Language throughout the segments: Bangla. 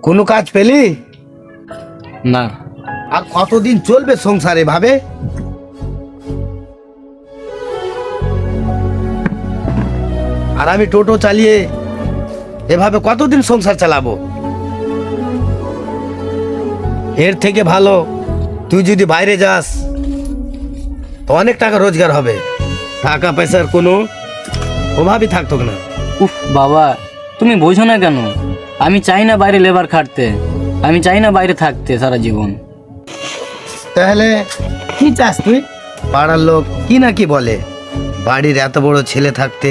কোনো কাজ পেলি? না। আর কতদিন চলবে সংসার এভাবে? আর আমি টোটো চালিয়ে এভাবে কতদিন সংসার চালাবো? এর থেকে ভালো তুই যদি বাইরে যাস তো অনেক টাকা রোজগার হবে, টাকা পয়সার কোনো অভাবই থাকতো না। উফ বাবা, তুমি বোঝো না কেন? আমি চাই না বাইরে লেবার খাটতে, আমি চাই না বাইরে থাকতে সারা জীবন। তাহলে কি চাস তুই? পাড়ার লোক কি না কি বলে, বাড়ির এত বড় ছেলে থাকতে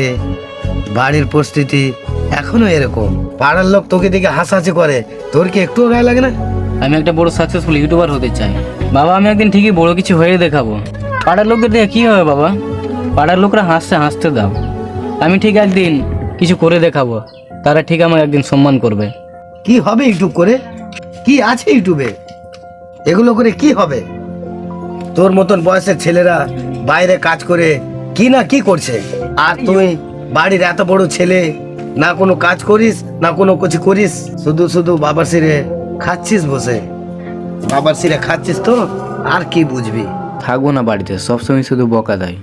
বাড়ির পরিস্থিতি এখনো এরকম, পাড়ার লোক তোকে দেখে হাসাহাসি করে, তোর কি একটুও গায়ে লাগে না? আমি একটা বড় সাকসেসফুল ইউটিউবার হতে চাই বাবা। আমি একদিন ঠিকই বড় কিছু হয়ে দেখাবো। পাড়ার লোকদের দেখে কী হবে বাবা? পাড়ার লোকরা হাসতে দাও। আমি ঠিক একদিন কিছু করে দেখাবো, তারা ঠিক আমাকে একদিন সম্মান করবে। কি হবে ইউটিউব করে? কি আছে ইউটিউবে? এগুলো করে কি হবে? তোর মতন বয়সের ছেলেরা বাইরে কাজ করে কি না কি করছে, আর তুই বাড়ির এত বড় ছেলে, না কোনো কাজ করিস না কোনো কিছু করিস, শুধু শুধু বাবার সিরে খাচ্ছিস বসে। বাবার সিরে খাচ্ছিস তো আর কি বুঝবি? থাকবো না বাড়িতে, সবসময় শুধু বকা দেয়।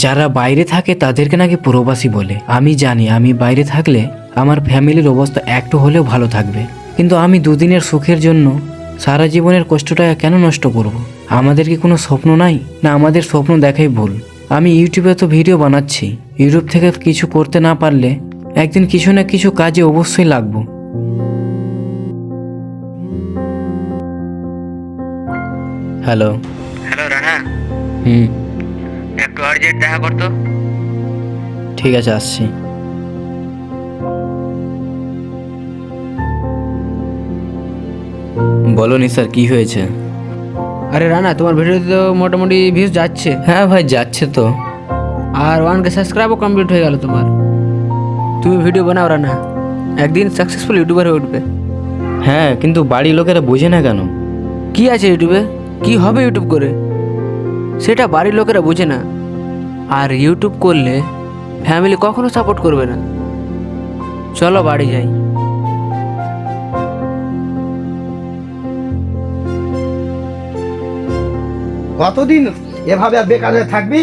যারা বাইরে থাকে তাদেরকে নাকি প্রবাসী বলে। আমি জানি আমি বাইরে থাকলে আমার ফ্যামিলির অবস্থা একটু হলেও ভালো থাকবে, কিন্তু আমি দুদিনের সুখের জন্য সারা জীবনের কষ্টটা কেন নষ্ট করব? আমাদের কি কোনো স্বপ্ন নাই? না আমাদের স্বপ্ন দেখাই ভুল? আমি ইউটিউবে তো ভিডিও বানাচ্ছি, ইউটিউব থেকে কিছু করতে না পারলে একদিন কিছু না কিছু কাজে অবশ্যই লাগবো। হ্যালো। হ্যালো রানা, একটু আর্জেন্ট দেখা করতো। ঠিক আছে, আসছি। বলো নি স্যার, কি হয়েছে? আরে রানা, তোমার ভিডিওতে তো মোটামুটি ভিউজ যাচ্ছে, হ্যাঁ ভাই, যাচ্ছে তো। আর 1K সাবস্ক্রাইবও কমপ্লিট হয়ে গেল তোমার। তুমি ভিডিও বানাও রানা, একদিন সাকসেসফুল ইউটিউবার হয়ে উঠবে। হ্যাঁ, কিন্তু বাড়ির লোকেরা বোঝে না কেন? কি আছে ইউটিউবে? কি হবে ইউটিউব করে? সেটা বাড়ির লোকেরা বোঝে না। আর ইউটিউব করলে ফ্যামিলি কখনো সাপোর্ট করবে না। চলো বাড়ি যাই। কতদিন এভাবে আর বেকার হয়ে থাকবি?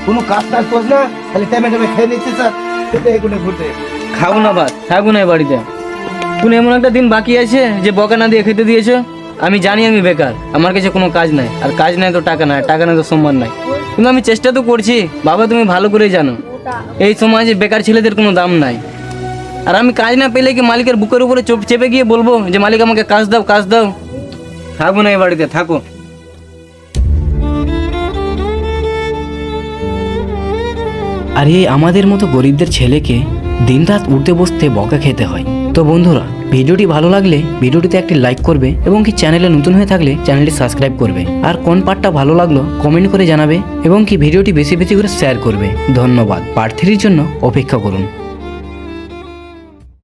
কোনো কাজ টাজ করিস না, খালি টেমে টেমে খেয়ে নিচ্ছিস আর ঘুরতে এগুলো ঘুরতে। খাবো না ভাত, থাকবো না এই বাড়িতে। তুমি এমন একটা দিন বাকি আছে যে বকা না দিয়ে খেতে দিয়েছো। আমি জানি আমি বেকার, আমার কাছে কোনো কাজ নাই, আর কাজ নাই তো টাকা নাই, টাকা নাই তো সম্মান নাই। কিন্তু আমি চেষ্টা তো করছি বাবা, তুমি ভালো করেই জানো এই সমাজে বেকার ছেলেদের কোনো দাম নাই। আর আমি কাজ না পেলে কি মালিকের বুকের উপরে চেপে গিয়ে বলবো যে মালিক আমাকে কাজ দাও, কাজ দাও? থাকবো না এই বাড়িতে, থাকো। আর এই আমাদের মতো গরিবদের ছেলেকে দিনরাত উঠতে বসতে বকা খেতে হয়। তো বন্ধুরা, ভিডিওটি ভালো লাগলে ভিডিওটিতে একটি লাইক করবে এবং কি চ্যানেলে নতুন হয়ে থাকলে চ্যানেলটি সাবস্ক্রাইব করবে। আর কোন পার্টটা ভালো লাগলো কমেন্ট করে জানাবে এবং কি ভিডিওটি বেশি বেশি করে শেয়ার করবে। ধন্যবাদ। পার্ট 3 জন্য অপেক্ষা করুন।